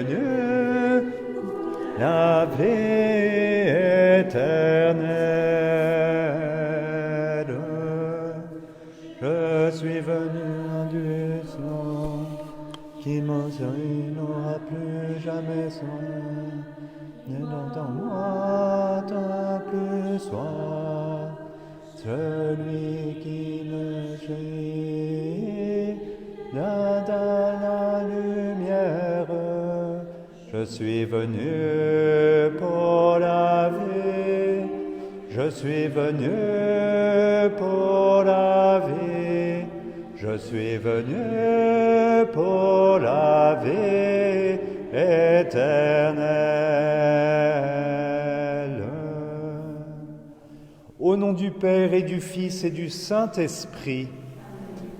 venu, la vie éternelle. Je suis venu du sang, qui m'enseigne n'aura plus jamais soin. Ne dans moi tant plus soin, celui qui me chérit, vient dans la lumière. Je suis venu pour la vie, je suis venu pour la vie, je suis venu pour la vie éternelle. Au nom du Père et du Fils et du Saint-Esprit,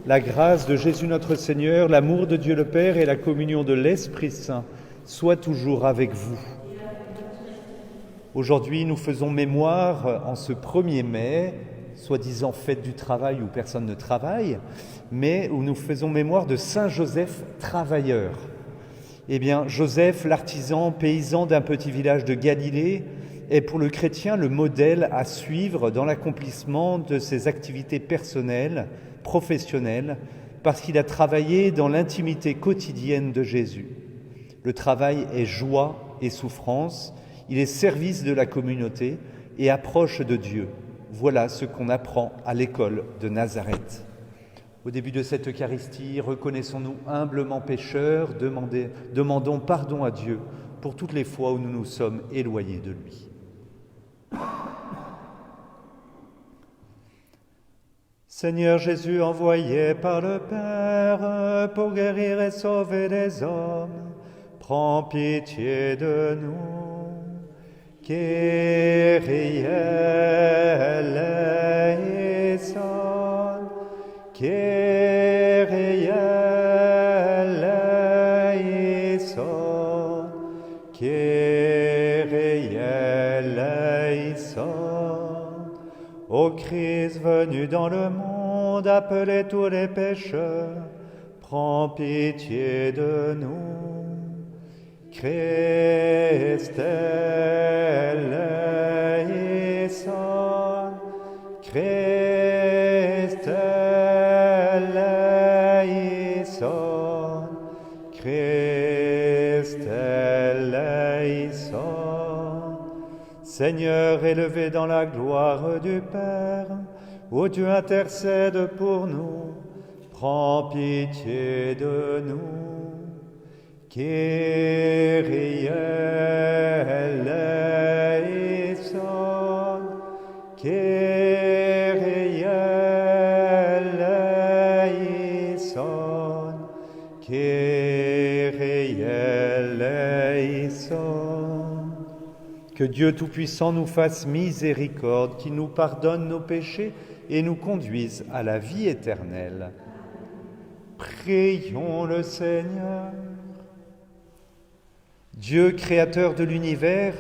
la grâce de Jésus notre Seigneur, l'amour de Dieu le Père et la communion de l'Esprit Saint soient toujours avec vous. Aujourd'hui, nous faisons mémoire en ce 1er mai, soi-disant fête du travail où personne ne travaille, mais où nous faisons mémoire de Saint Joseph travailleur. Eh bien, Joseph, l'artisan paysan d'un petit village de Galilée, est pour le chrétien le modèle à suivre dans l'accomplissement de ses activités personnelles, professionnelles, parce qu'il a travaillé dans l'intimité quotidienne de Jésus. Le travail est joie et souffrance, il est service de la communauté et approche de Dieu. Voilà ce qu'on apprend à l'école de Nazareth. Au début de cette Eucharistie, reconnaissons-nous humblement pécheurs, demandons pardon à Dieu pour toutes les fois où nous nous sommes éloignés de lui. Seigneur Jésus, envoyé par le Père pour guérir et sauver les hommes, prends pitié de nous. Kyrie eleison, Kyrie eleison, Kyrie eleison. Ô Christ venu dans le monde, appelez tous les pécheurs, prends pitié de nous. Christ eleison, Christ eleison, Christ eleison. Seigneur, élevé dans la gloire du Père, ô Dieu intercède pour nous, prends pitié de nous. Kyrie eleison, Kyrie eleison, Kyrie eleison. Que Dieu Tout-Puissant nous fasse miséricorde, qu'il nous pardonne nos péchés et nous conduise à la vie éternelle. Prions le Seigneur. Dieu, créateur de l'univers,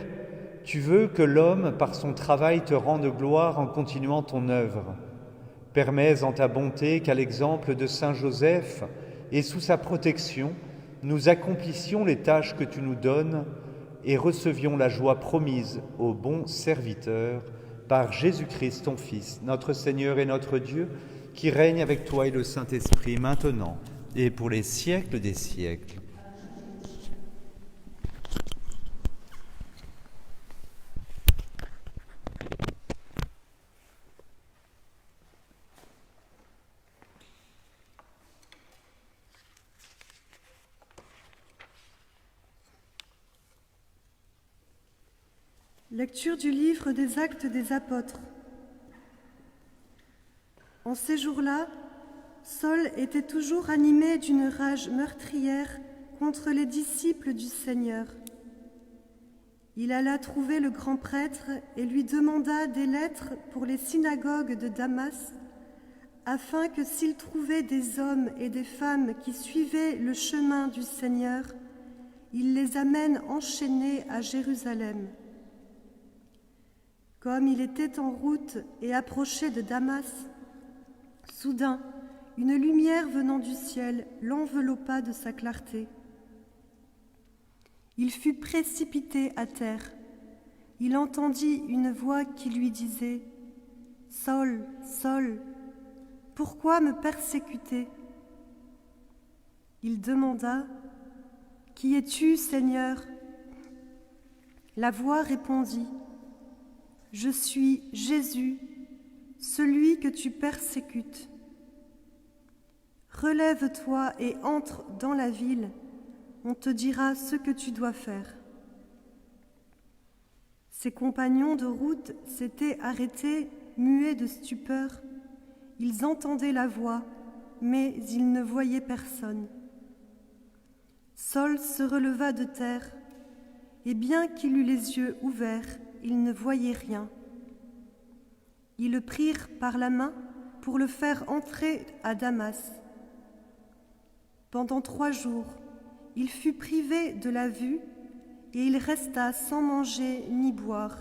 tu veux que l'homme, par son travail, te rende gloire en continuant ton œuvre. Permets en ta bonté qu'à l'exemple de Saint Joseph et sous sa protection, nous accomplissions les tâches que tu nous donnes et recevions la joie promise aux bons serviteurs par Jésus-Christ, ton Fils, notre Seigneur et notre Dieu, qui règne avec toi et le Saint-Esprit maintenant et pour les siècles des siècles. Lecture du livre des Actes des Apôtres. En ces jours-là, Saul était toujours animé d'une rage meurtrière contre les disciples du Seigneur. Il alla trouver le grand prêtre et lui demanda des lettres pour les synagogues de Damas, afin que s'il trouvait des hommes et des femmes qui suivaient le chemin du Seigneur, il les amène enchaînés à Jérusalem. Comme il était en route et approchait de Damas, soudain, une lumière venant du ciel l'enveloppa de sa clarté. Il fut précipité à terre. Il entendit une voix qui lui disait « Saul, Saul, pourquoi me persécuter ?» Il demanda « Qui es-tu, Seigneur ?» La voix répondit « Je suis Jésus, celui que tu persécutes. Relève-toi et entre dans la ville, on te dira ce que tu dois faire. » Ses compagnons de route s'étaient arrêtés, muets de stupeur. Ils entendaient la voix, mais ils ne voyaient personne. Saul se releva de terre, et bien qu'il eût les yeux ouverts, il ne voyait rien. Ils le prirent par la main pour le faire entrer à Damas. Pendant 3 jours, il fut privé de la vue et il resta sans manger ni boire.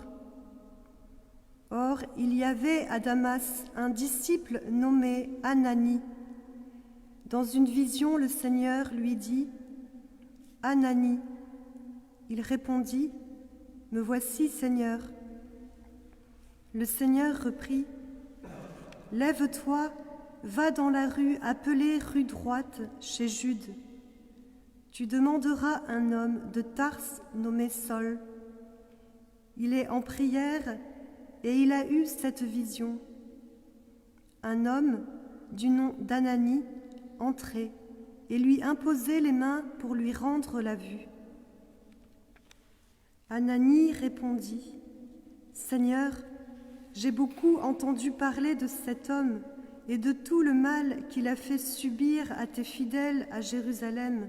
Or, il y avait à Damas un disciple nommé Ananie. Dans une vision, le Seigneur lui dit « Ananie ». Il répondit « Me voici, Seigneur ». Le Seigneur reprit « Lève-toi, va dans la rue appelée rue droite chez Jude. Tu demanderas un homme de Tarse nommé Saul. Il est en prière et il a eu cette vision. Un homme du nom d'Ananie entrait et lui imposait les mains pour lui rendre la vue. Ananie répondit « Seigneur, j'ai beaucoup entendu parler de cet homme et de tout le mal qu'il a fait subir à tes fidèles à Jérusalem.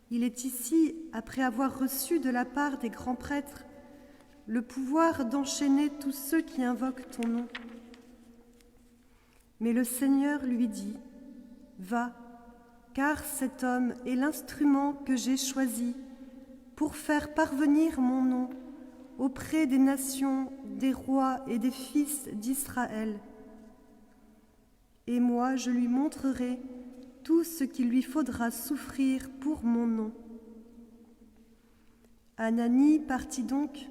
Il est ici, après avoir reçu de la part des grands prêtres le pouvoir d'enchaîner tous ceux qui invoquent ton nom. » Mais le Seigneur lui dit « Va, car cet homme est l'instrument que j'ai choisi pour faire parvenir mon nom auprès des nations, des rois et des fils d'Israël. Et moi, je lui montrerai tout ce qu'il lui faudra souffrir pour mon nom. » Ananie partit donc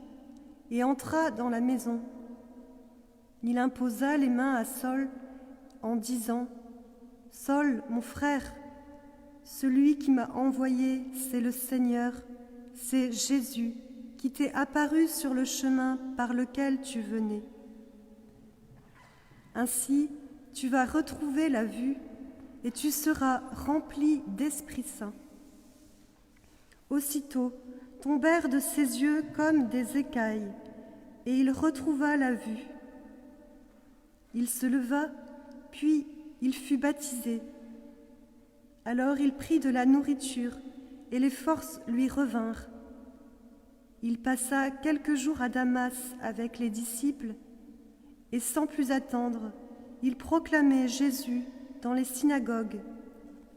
et entra dans la maison. Il imposa les mains à Saul en disant « Saul, mon frère, celui qui m'a envoyé, c'est le Seigneur, c'est Jésus, qui t'est apparu sur le chemin par lequel tu venais. Ainsi, tu vas retrouver la vue et tu seras rempli d'Esprit Saint. » Aussitôt, tombèrent de ses yeux comme des écailles, et il retrouva la vue. Il se leva, puis il fut baptisé. Alors il prit de la nourriture, et les forces lui revinrent. Il passa quelques jours à Damas avec les disciples, et sans plus attendre, il proclamait Jésus dans les synagogues,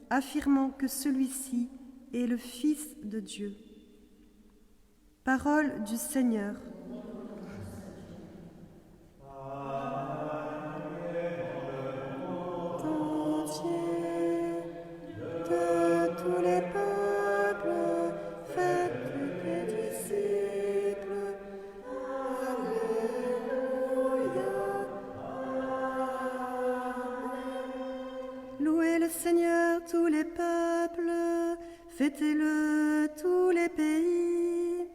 affirmant que celui-ci est le Fils de Dieu. Parole du Seigneur. Louez le Seigneur, tous les peuples, fêtez-le, tous les pays.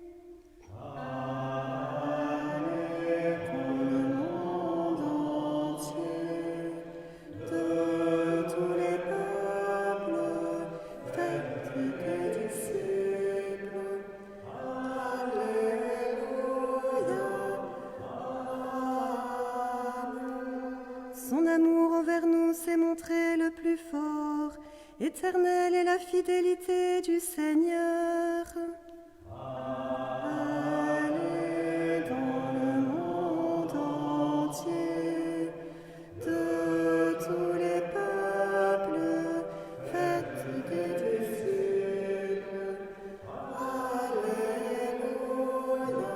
Allez dans le monde entier, de tous les peuples, faites des disciples. Alléluia. Amen. Son amour envers nous s'est montré le plus fort. Éternelle est la fidélité du Seigneur. Allez dans le monde entier, de tous les peuples, faites des disciples. Alléluia.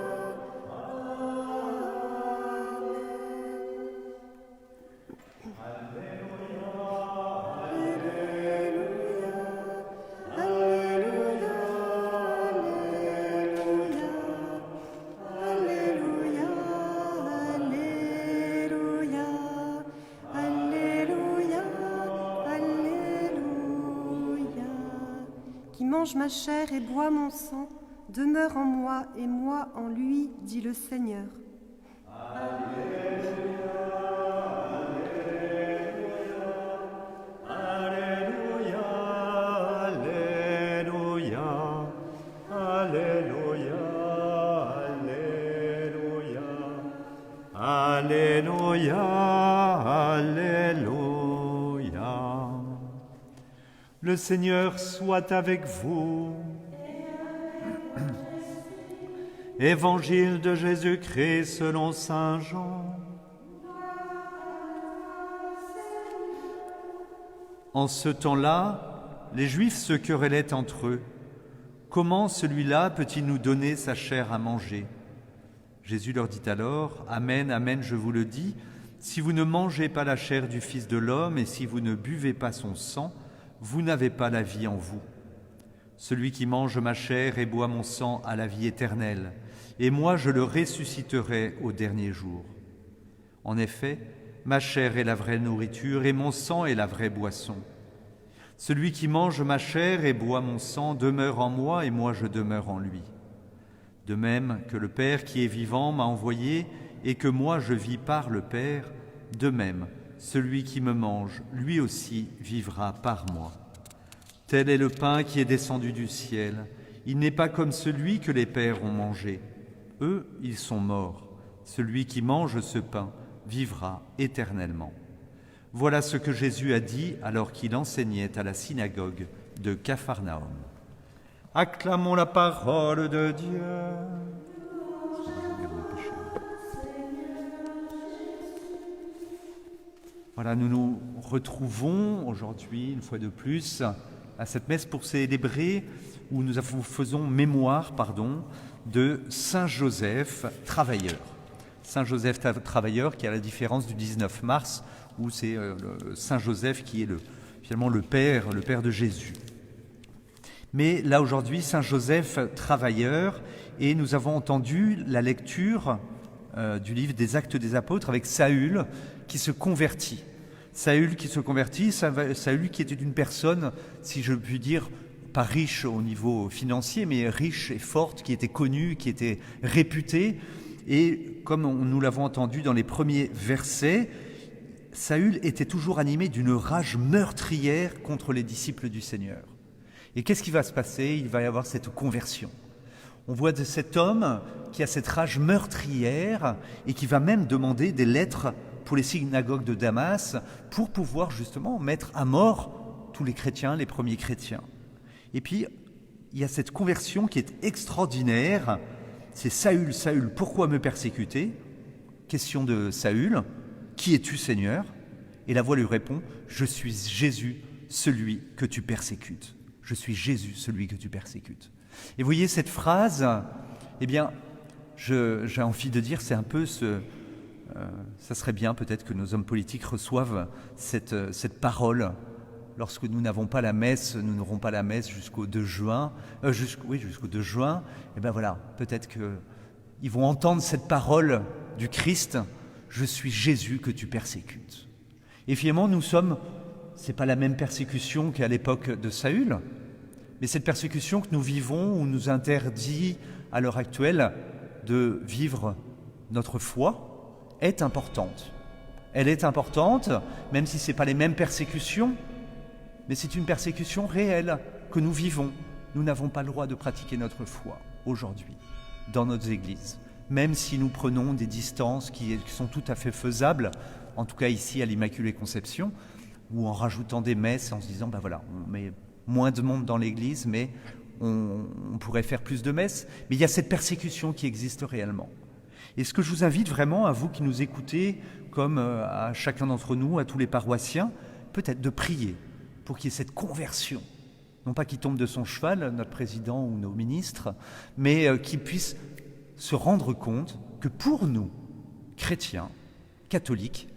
Amen. Alléluia, Alléluia. mange ma chair et boit mon sang demeure en moi et moi en lui, dit le Seigneur. Alléluia, Alléluia. Le Seigneur soit avec vous. Évangile de Jésus-Christ selon saint Jean. En ce temps-là, les Juifs se querellaient entre eux. Comment celui-là peut-il nous donner sa chair à manger ? Jésus leur dit alors, « Amen, amen, je vous le dis, si vous ne mangez pas la chair du Fils de l'homme et si vous ne buvez pas son sang, vous n'avez pas la vie en vous. Celui qui mange ma chair et boit mon sang a la vie éternelle, et moi je le ressusciterai au dernier jour. En effet, ma chair est la vraie nourriture et mon sang est la vraie boisson. Celui qui mange ma chair et boit mon sang demeure en moi et moi je demeure en lui. De même que le Père qui est vivant m'a envoyé et que moi je vis par le Père, de même, celui qui me mange, lui aussi vivra par moi. Tel est le pain qui est descendu du ciel. Il n'est pas comme celui que les pères ont mangé. Eux, ils sont morts. Celui qui mange ce pain vivra éternellement. » Voilà ce que Jésus a dit alors qu'il enseignait à la synagogue de Capharnaüm. Acclamons la parole de Dieu. Voilà, nous nous retrouvons aujourd'hui, une fois de plus, à cette messe pour célébrer, où nous faisons mémoire, de Saint Joseph travailleur. Saint Joseph travailleur qui a la différence du 19 mars, où c'est Saint Joseph qui est finalement le père de Jésus. Mais là aujourd'hui, Saint Joseph travailleur, et nous avons entendu la lecture du livre des Actes des Apôtres avec Saül qui se convertit. Saül qui était une personne, si je puis dire, pas riche au niveau financier, mais riche et forte, qui était connue, qui était réputée. Et comme nous l'avons entendu dans les premiers versets, Saül était toujours animé d'une rage meurtrière contre les disciples du Seigneur. Et qu'est-ce qui va se passer ? Il va y avoir cette conversion. On voit de cet homme qui a cette rage meurtrière et qui va même demander des lettres pour les synagogues de Damas pour pouvoir justement mettre à mort tous les chrétiens, les premiers chrétiens. Et puis, il y a cette conversion qui est extraordinaire. C'est Saül, Saül, pourquoi me persécuter ? Question de Saül, qui es-tu Seigneur ? Et la voix lui répond, je suis Jésus, celui que tu persécutes. Je suis Jésus, celui que tu persécutes. Et vous voyez cette phrase, eh bien, j'ai envie de dire, c'est un peu ça serait bien peut-être que nos hommes politiques reçoivent cette parole. Lorsque nous n'avons pas la messe, nous n'aurons pas la messe jusqu'au 2 juin. Jusqu'au 2 juin. Et bien voilà, peut-être qu'ils vont entendre cette parole du Christ. Je suis Jésus que tu persécutes. Et finalement, c'est pas la même persécution qu'à l'époque de Saül, mais cette persécution que nous vivons, où nous interdit à l'heure actuelle de vivre notre foi, est importante. Elle est importante, même si ce n'est pas les mêmes persécutions, mais c'est une persécution réelle que nous vivons. Nous n'avons pas le droit de pratiquer notre foi aujourd'hui dans notre église, même si nous prenons des distances qui sont tout à fait faisables, en tout cas ici à l'Immaculée Conception, ou en rajoutant des messes en se disant, on met moins de monde dans l'église, mais on pourrait faire plus de messes. Mais il y a cette persécution qui existe réellement. Et ce que je vous invite vraiment, à vous qui nous écoutez, comme à chacun d'entre nous, à tous les paroissiens, peut-être de prier pour qu'il y ait cette conversion. Non pas qu'il tombe de son cheval, notre président ou nos ministres, mais qu'il puisse se rendre compte que pour nous, chrétiens, catholiques,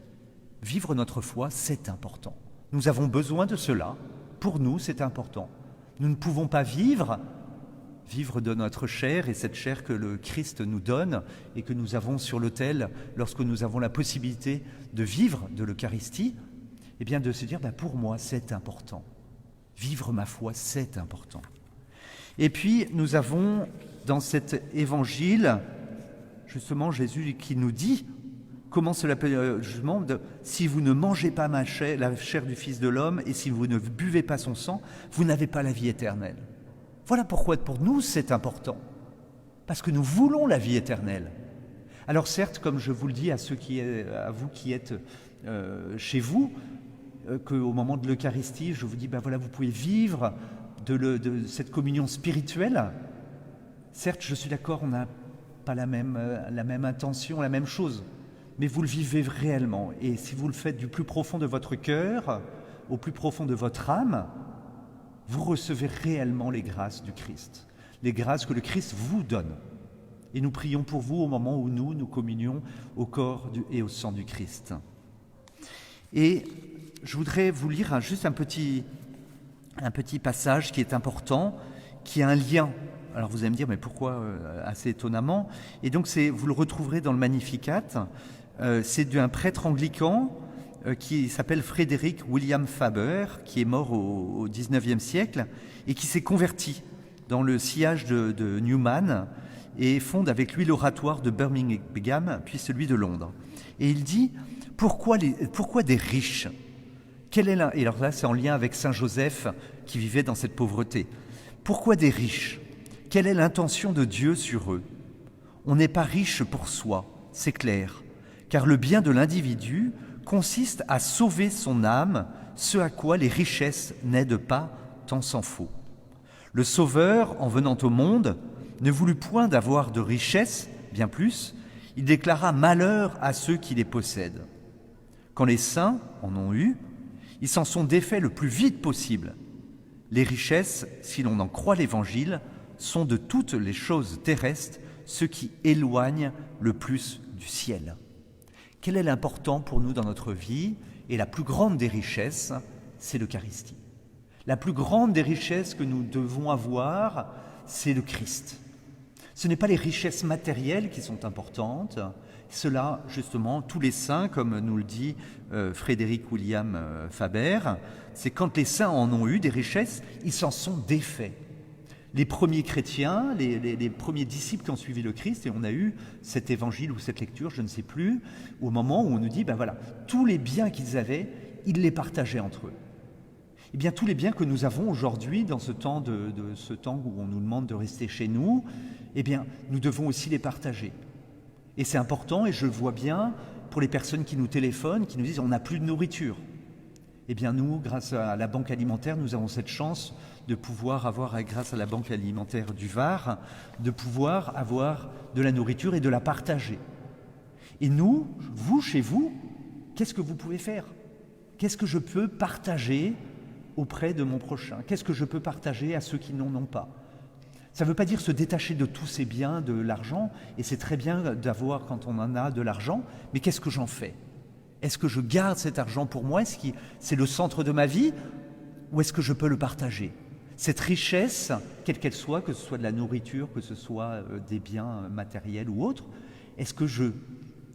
vivre notre foi, c'est important. Nous avons besoin de cela. Pour nous, c'est important. Nous ne pouvons pas vivre de notre chair, et cette chair que le Christ nous donne et que nous avons sur l'autel lorsque nous avons la possibilité de vivre de l'Eucharistie, eh bien de se dire, pour moi, c'est important. Vivre ma foi, c'est important. Et puis, nous avons dans cet évangile, justement, Jésus qui nous dit comment cela peut justement, si vous ne mangez pas la chair du Fils de l'homme, et si vous ne buvez pas son sang, vous n'avez pas la vie éternelle. Voilà pourquoi pour nous c'est important, parce que nous voulons la vie éternelle. Alors certes, comme je vous le dis à vous qui êtes chez vous, qu'au moment de l'Eucharistie, je vous dis, ben voilà, vous pouvez vivre de cette communion spirituelle. Certes, je suis d'accord, on n'a pas la même intention, la même chose, mais vous le vivez réellement. Et si vous le faites du plus profond de votre cœur, au plus profond de votre âme, vous recevez réellement les grâces du Christ, les grâces que le Christ vous donne. Et nous prions pour vous au moment où nous communions au corps et au sang du Christ. Et je voudrais vous lire juste un petit passage qui est important, qui a un lien. Alors vous allez me dire, mais pourquoi assez étonnamment? Et donc vous le retrouverez dans le Magnificat. C'est d'un prêtre anglican qui s'appelle Frédéric William Faber, qui est mort au XIXe siècle et qui s'est converti dans le sillage de Newman et fonde avec lui l'oratoire de Birmingham, puis celui de Londres. Et il dit, pourquoi des riches? Et alors là, c'est en lien avec Saint Joseph qui vivait dans cette pauvreté. Pourquoi des riches? Quelle est l'intention de Dieu sur eux? On n'est pas riche pour soi, c'est clair, car le bien de l'individu consiste à sauver son âme, ce à quoi les richesses n'aident pas, tant s'en faut. Le Sauveur, en venant au monde, ne voulut point d'avoir de richesses, bien plus, il déclara malheur à ceux qui les possèdent. Quand les saints en ont eu, ils s'en sont défaits le plus vite possible. Les richesses, si l'on en croit l'Évangile, sont de toutes les choses terrestres ce qui éloigne le plus du ciel. Quel est l'important pour nous dans notre vie? Et la plus grande des richesses, c'est l'Eucharistie. La plus grande des richesses que nous devons avoir, c'est le Christ. Ce n'est pas les richesses matérielles qui sont importantes. Cela, justement, tous les saints, comme nous le dit Frédéric William Faber, c'est quand les saints en ont eu des richesses, ils s'en sont défaits. Les premiers chrétiens, les premiers disciples qui ont suivi le Christ, et on a eu cet évangile ou cette lecture, je ne sais plus, au moment où on nous dit, ben voilà, tous les biens qu'ils avaient, ils les partageaient entre eux. Eh bien, tous les biens que nous avons aujourd'hui, dans ce temps ce temps où on nous demande de rester chez nous, eh bien, nous devons aussi les partager. Et c'est important, et je le vois bien, pour les personnes qui nous téléphonent, qui nous disent « on n'a plus de nourriture ». Eh bien, nous, grâce à la Banque alimentaire, nous avons cette chance de pouvoir avoir, grâce à la Banque alimentaire du Var, de pouvoir avoir de la nourriture et de la partager. Et nous, vous, chez vous, qu'est-ce que vous pouvez faire? Qu'est-ce que je peux partager auprès de mon prochain? Qu'est-ce que je peux partager à ceux qui n'en ont pas? Ça ne veut pas dire se détacher de tous ces biens, de l'argent, et c'est très bien d'avoir, quand on en a, de l'argent, mais qu'est-ce que j'en fais? Est-ce que je garde cet argent pour moi? Est-ce que c'est le centre de ma vie? Ou est-ce que je peux le partager? Cette richesse, quelle qu'elle soit, que ce soit de la nourriture, que ce soit des biens matériels ou autres, est-ce que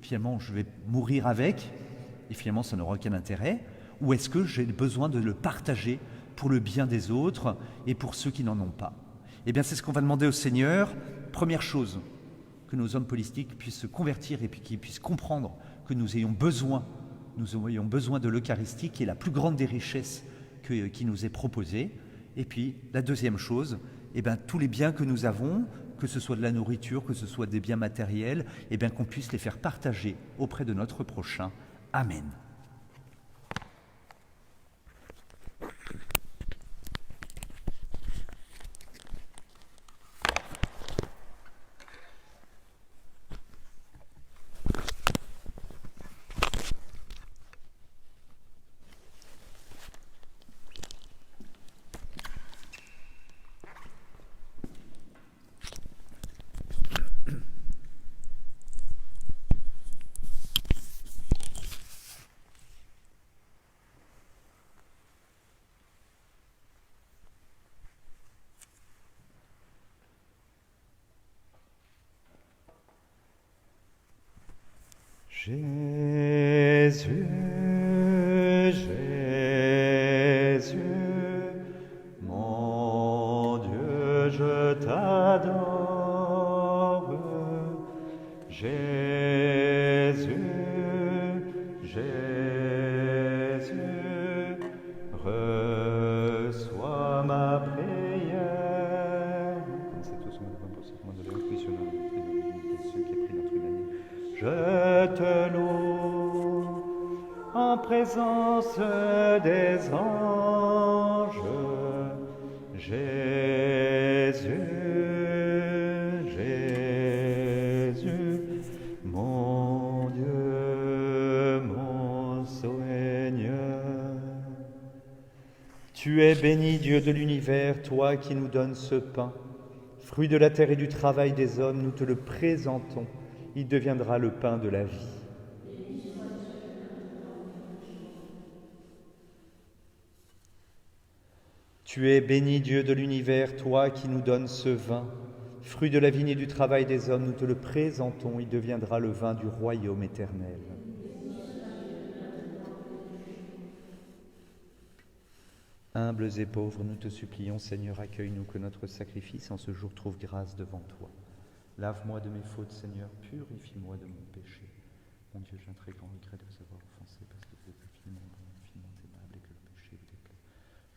finalement, je vais mourir avec, et finalement, ça n'aura aucun intérêt, ou est-ce que j'ai besoin de le partager pour le bien des autres et pour ceux qui n'en ont pas? Eh bien, c'est ce qu'on va demander au Seigneur. Première chose, que nos hommes politiques puissent se convertir et puis qu'ils puissent comprendre que nous ayons besoin de l'Eucharistie, qui est la plus grande des richesses qui nous est proposée. Et puis, la deuxième chose, eh bien, tous les biens que nous avons, que ce soit de la nourriture, que ce soit des biens matériels, eh bien, qu'on puisse les faire partager auprès de notre prochain. Amen. Jésus, Jésus, mon Dieu, je t'adore. Jésus, Jésus, reçois ma prière. C'est tout ce monde impossible de l'intuitionnel de ceux qui a pris notre humanité. Je te loue en présence des anges. Jésus, Jésus, mon Dieu, mon Seigneur. Tu es béni, Dieu de l'univers, toi qui nous donnes ce pain. Fruit de la terre et du travail des hommes, nous te le présentons. Il deviendra le pain de la vie. Tu es béni, Dieu de l'univers, toi qui nous donnes ce vin. Fruit de la vigne et du travail des hommes, nous te le présentons. Il deviendra le vin du royaume éternel. Humbles et pauvres, nous te supplions, Seigneur, accueille-nous, que notre sacrifice en ce jour trouve grâce devant toi. Lave-moi de mes fautes, Seigneur, purifie-moi de mon péché. Mon Dieu, j'ai un très grand regret de vous avoir offensé, parce que vous êtes infiniment bon, infiniment aimable, et que le péché vous déplaît.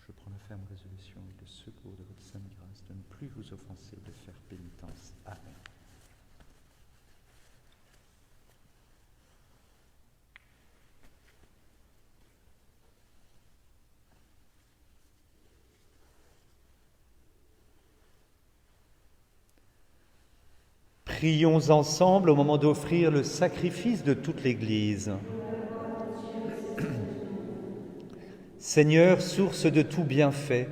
Je prends la ferme résolution et le secours de votre sainte grâce de ne plus vous offenser et de faire pénitence. Amen. Prions ensemble au moment d'offrir le sacrifice de toute l'Église. Seigneur, source de tout bienfait,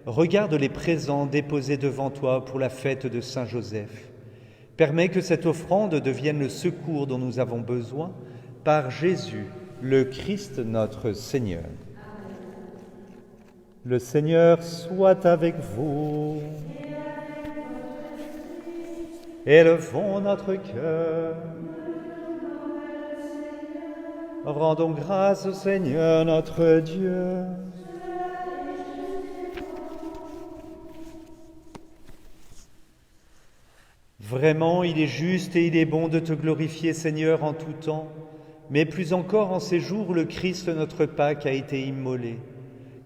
regarde les présents déposés devant toi pour la fête de Saint Joseph. Permets que cette offrande devienne le secours dont nous avons besoin par Jésus, le Christ notre Seigneur. Le Seigneur soit avec vous. Élevons notre cœur. Rendons grâce au Seigneur notre Dieu. Vraiment, il est juste et il est bon de te glorifier, Seigneur, en tout temps, mais plus encore en ces jours où le Christ, notre Pâque, a été immolé,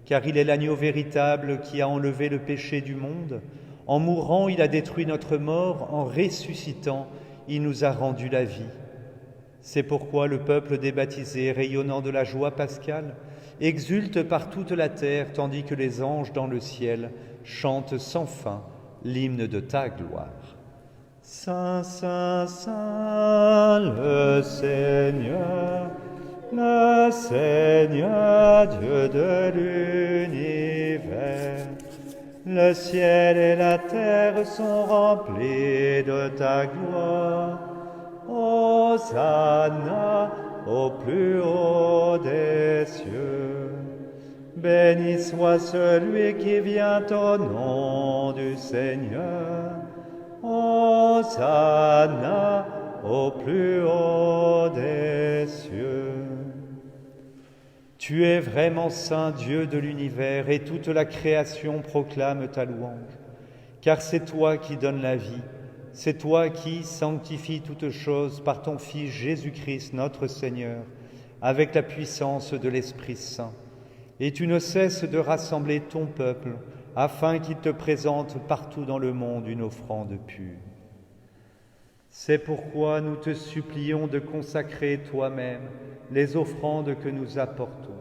car il est l'agneau véritable qui a enlevé le péché du monde. En mourant, il a détruit notre mort, en ressuscitant, il nous a rendu la vie. C'est pourquoi le peuple des baptisés, rayonnant de la joie pascale, exulte par toute la terre, tandis que les anges dans le ciel chantent sans fin l'hymne de ta gloire. Saint, Saint, Saint, le Seigneur Dieu de l'univers. Le ciel et la terre sont remplis de ta gloire. Hosanna au plus haut des cieux. Béni soit celui qui vient au nom du Seigneur. Hosanna au plus haut des cieux. Tu es vraiment saint, Dieu de l'univers, et toute la création proclame ta louange. Car c'est toi qui donnes la vie, c'est toi qui sanctifies toutes choses par ton Fils Jésus-Christ, notre Seigneur, avec la puissance de l'Esprit Saint. Et tu ne cesses de rassembler ton peuple, afin qu'il te présente partout dans le monde une offrande pure. C'est pourquoi nous te supplions de consacrer toi-même les offrandes que nous apportons.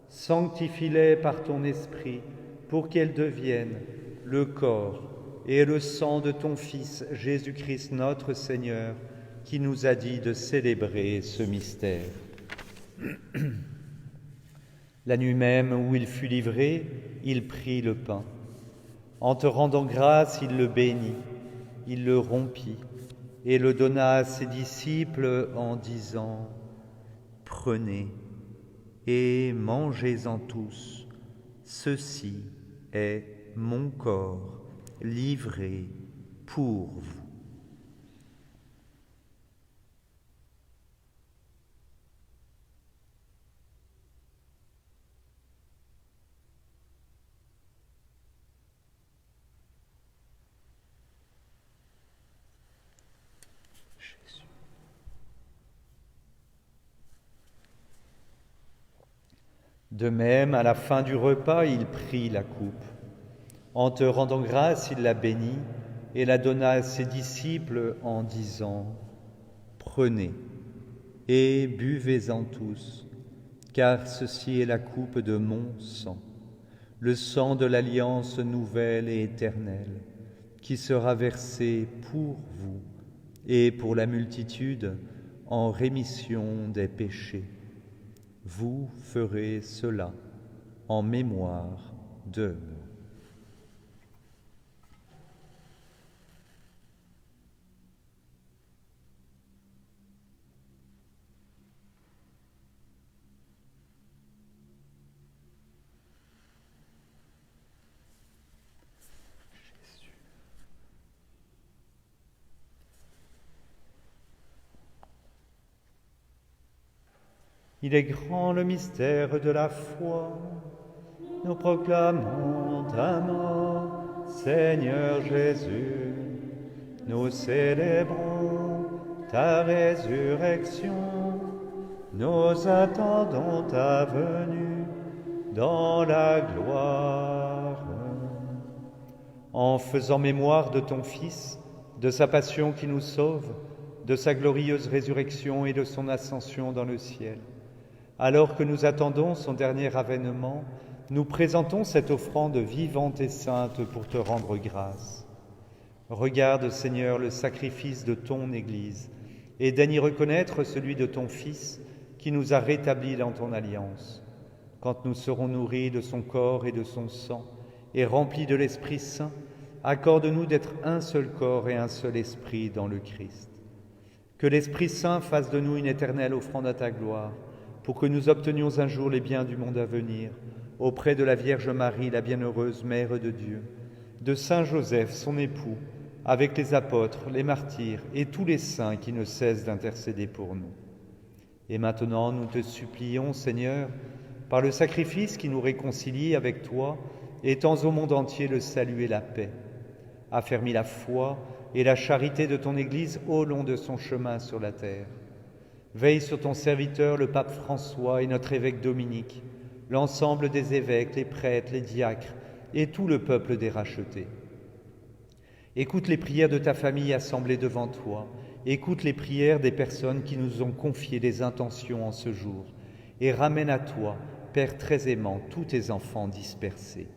Sanctifie-les par ton esprit pour qu'elles deviennent le corps et le sang de ton Fils Jésus-Christ notre Seigneur, qui nous a dit de célébrer ce mystère. La nuit même où il fut livré, il prit le pain. En te rendant grâce, il le bénit, il le rompit et le donna à ses disciples en disant : « Prenez et mangez-en tous, ceci est mon corps livré pour vous. » De même, à la fin du repas, il prit la coupe. En te rendant grâce, il la bénit et la donna à ses disciples en disant : « Prenez et buvez-en tous, car ceci est la coupe de mon sang, le sang de l'alliance nouvelle et éternelle, qui sera versé pour vous et pour la multitude en rémission des péchés. Vous ferez cela en mémoire de moi. » Il est grand le mystère de la foi. Nous proclamons ta mort, Seigneur Jésus. Nous célébrons ta résurrection. Nous attendons ta venue dans la gloire. En faisant mémoire de ton Fils, de sa passion qui nous sauve, de sa glorieuse résurrection et de son ascension dans le ciel, alors que nous attendons son dernier avènement, nous présentons cette offrande vivante et sainte pour te rendre grâce. Regarde, Seigneur, le sacrifice de ton Église et daigne y reconnaître celui de ton Fils qui nous a rétablis dans ton alliance. Quand nous serons nourris de son corps et de son sang et remplis de l'Esprit Saint, accorde-nous d'être un seul corps et un seul esprit dans le Christ. Que l'Esprit Saint fasse de nous une éternelle offrande à ta gloire, pour que nous obtenions un jour les biens du monde à venir, auprès de la Vierge Marie, la bienheureuse Mère de Dieu, de Saint Joseph, son époux, avec les apôtres, les martyrs et tous les saints qui ne cessent d'intercéder pour nous. Et maintenant, nous te supplions, Seigneur, par le sacrifice qui nous réconcilie avec toi, étends au monde entier le salut et la paix. Affermis la foi et la charité de ton Église au long de son chemin sur la terre. Veille sur ton serviteur, le pape François et notre évêque Dominique, l'ensemble des évêques, les prêtres, les diacres et tout le peuple des rachetés. Écoute les prières de ta famille assemblée devant toi. Écoute les prières des personnes qui nous ont confié des intentions en ce jour et ramène à toi, Père très aimant, tous tes enfants dispersés.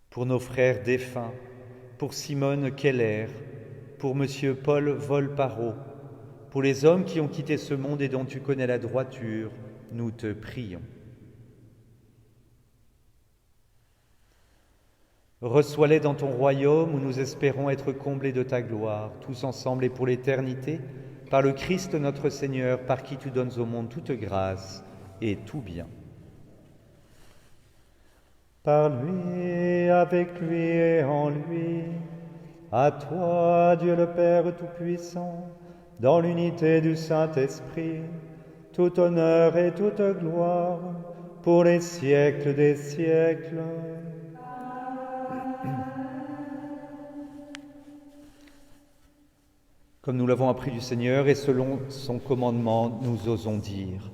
Pour nos frères défunts, pour Simone Keller, pour Monsieur Paul Volparo, pour les hommes qui ont quitté ce monde et dont tu connais la droiture, nous te prions. Reçois-les dans ton royaume où nous espérons être comblés de ta gloire, tous ensemble et pour l'éternité, par le Christ notre Seigneur, par qui tu donnes au monde toute grâce et tout bien. Par lui, avec lui et en lui, à toi, Dieu le Père Tout-Puissant, dans l'unité du Saint-Esprit, tout honneur et toute gloire, pour les siècles des siècles. Comme nous l'avons appris du Seigneur et selon son commandement, nous osons dire :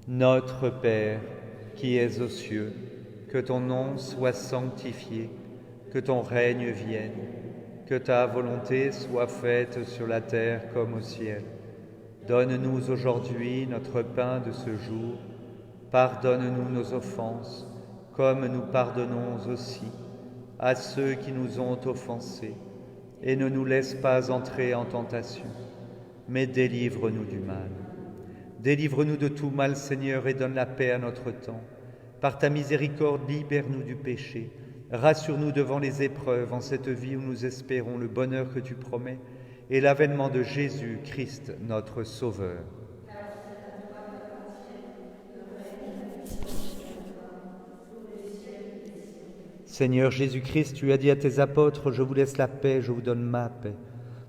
Notre Père, qui es aux cieux, que ton nom soit sanctifié, que ton règne vienne. Que ta volonté soit faite sur la terre comme au ciel. Donne-nous aujourd'hui notre pain de ce jour. Pardonne-nous nos offenses, comme nous pardonnons aussi à ceux qui nous ont offensés. Et ne nous laisse pas entrer en tentation, mais délivre-nous du mal. Délivre-nous de tout mal, Seigneur, et donne la paix à notre temps. Par ta miséricorde, libère-nous du péché. Rassure-nous devant les épreuves en cette vie où nous espérons le bonheur que tu promets et l'avènement de Jésus Christ, notre Sauveur. Seigneur Jésus-Christ, tu as dit à tes apôtres : Je vous laisse la paix, je vous donne ma paix.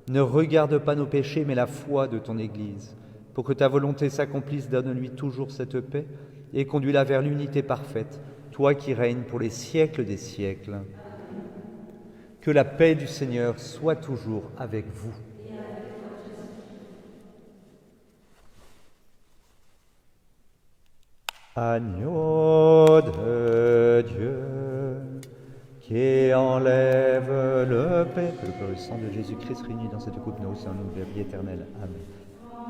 Ne regarde pas nos péchés, mais la foi de ton Église. Pour que ta volonté s'accomplisse, donne-lui toujours cette paix et conduis-la vers l'unité parfaite, toi qui règnes pour les siècles des siècles. Que la paix du Seigneur soit toujours avec vous. Agneau de Dieu, qui enlève le péché. Que le corps et le sang de Jésus-Christ réunis dans cette coupe nous aussi en nous de la vie éternelle. Amen.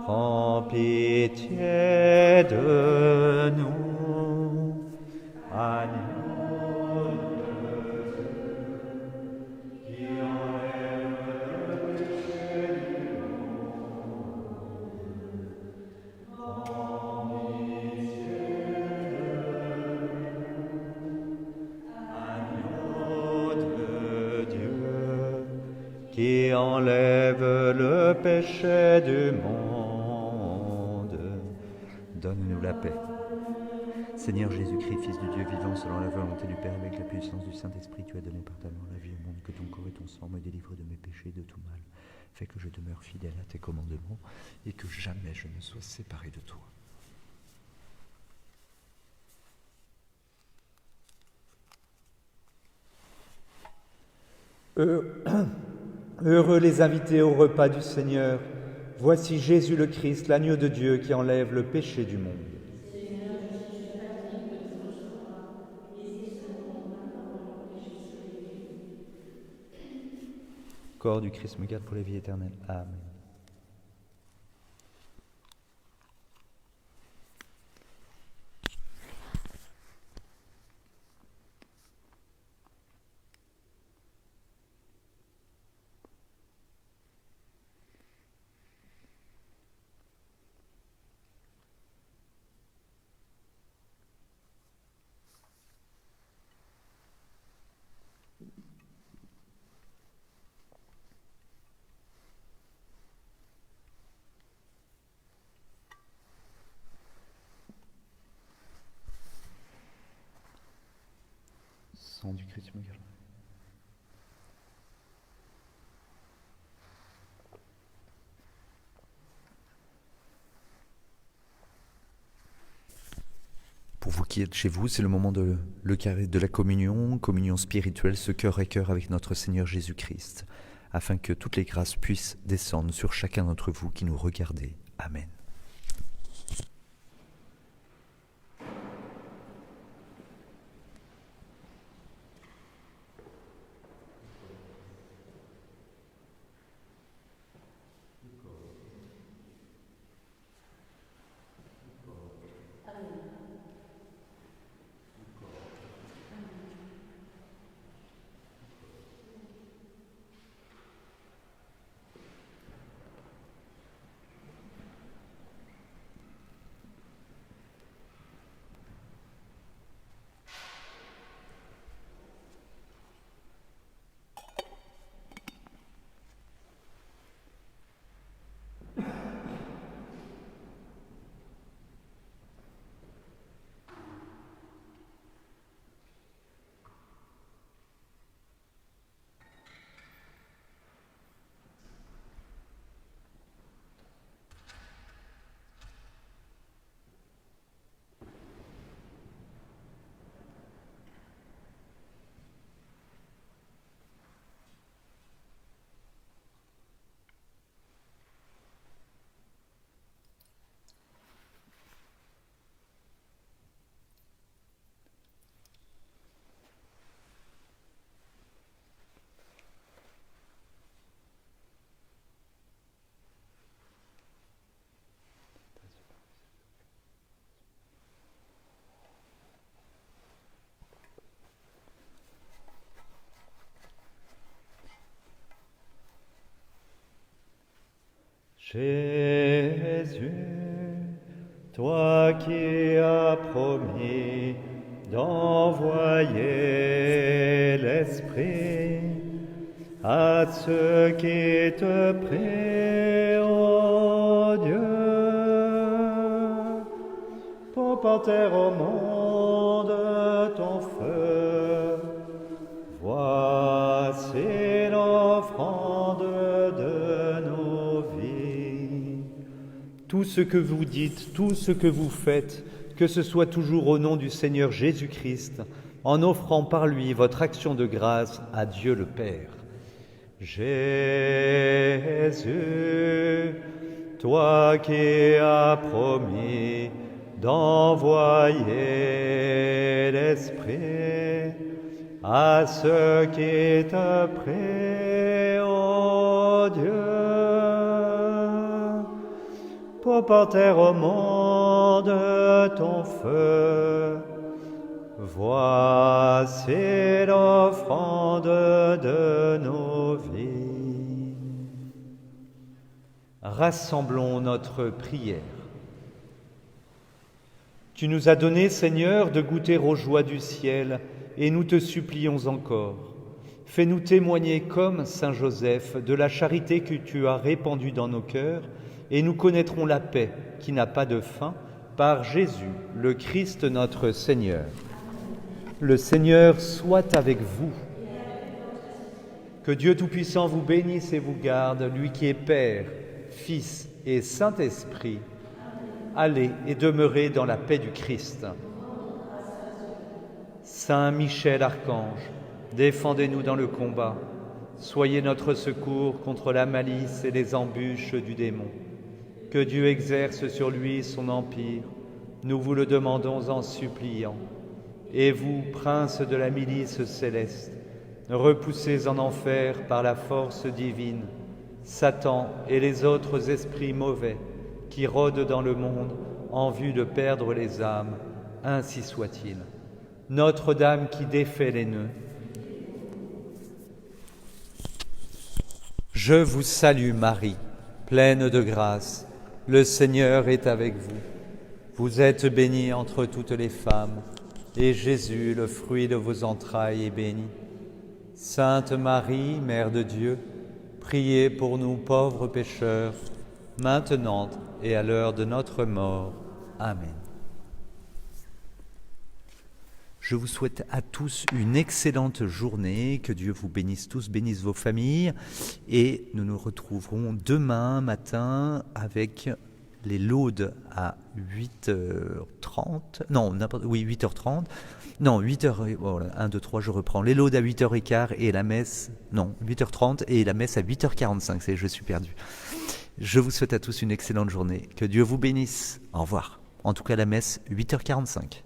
Prends pitié de nous, agneau de Dieu, qui enlève le péché du monde. Prends pitié de nous, agneau de Dieu, qui enlève le péché du monde. Donne-nous la paix. Seigneur Jésus-Christ, Fils du Dieu vivant, selon la volonté du Père, avec la puissance du Saint-Esprit, tu as donné par ta mort la vie au monde, que ton corps et ton sang me délivrent de mes péchés et de tout mal. Fais que je demeure fidèle à tes commandements et que jamais je ne sois séparé de toi. Heureux les invités au repas du Seigneur. Voici Jésus le Christ, l'agneau de Dieu qui enlève le péché du monde. Seigneur, je suis pas digne de te recevoir, mais dis seulement ma parole et je serai guéri. Corps du Christ me garde pour la vie éternelle. Amen. Sang du Christ me garde. Pour vous qui êtes chez vous, c'est le moment de la communion spirituelle, ce cœur à cœur avec notre Seigneur Jésus-Christ, afin que toutes les grâces puissent descendre sur chacun d'entre vous qui nous regardez. Amen. Jésus, toi qui as promis d'envoyer l'Esprit à ceux qui te prient, ô Dieu, pour porter au monde ton feu. Voici l'offrande de nos vies. Tout ce que vous dites, tout ce que vous faites, que ce soit toujours au nom du Seigneur Jésus-Christ, en offrant par lui votre action de grâce à Dieu le Père. Jésus, toi qui as promis d'envoyer l'Esprit à ceux qui te prient, ô Dieu, pour porter au monde ton feu. Voici l'offrande de nos vies. Rassemblons notre prière. Tu nous as donné, Seigneur, de goûter aux joies du ciel, et nous te supplions encore. Fais-nous témoigner comme Saint Joseph de la charité que tu as répandue dans nos cœurs, et nous connaîtrons la paix qui n'a pas de fin, par Jésus, le Christ notre Seigneur. Le Seigneur soit avec vous. Que Dieu Tout-Puissant vous bénisse et vous garde, lui qui est Père, Fils et Saint-Esprit. Allez et demeurez dans la paix du Christ. Saint Michel Archange, défendez-nous dans le combat. Soyez notre secours contre la malice et les embûches du démon. Que Dieu exerce sur lui son empire, nous vous le demandons en suppliant. Et vous, prince de la milice céleste, repoussez en enfer par la force divine Satan et les autres esprits mauvais qui rôdent dans le monde en vue de perdre les âmes, ainsi soit-il. Notre-Dame qui défait les nœuds. Je vous salue Marie, pleine de grâce. Le Seigneur est avec vous. Vous êtes bénie entre toutes les femmes, et Jésus, le fruit de vos entrailles, est béni. Sainte Marie, Mère de Dieu, priez pour nous pauvres pécheurs, maintenant et à l'heure de notre mort. Amen. Je vous souhaite à tous une excellente journée, que Dieu vous bénisse tous, bénisse vos familles, et nous nous retrouverons demain matin avec les laudes à 8h30, non, 8h30, non, 8h, voilà, 1, 2, 3, je reprends, les laudes à 8h15 et la messe, non, 8h30 et la messe à 8h45, je suis perdu. Je vous souhaite à tous une excellente journée, que Dieu vous bénisse, au revoir, en tout cas la messe 8h45.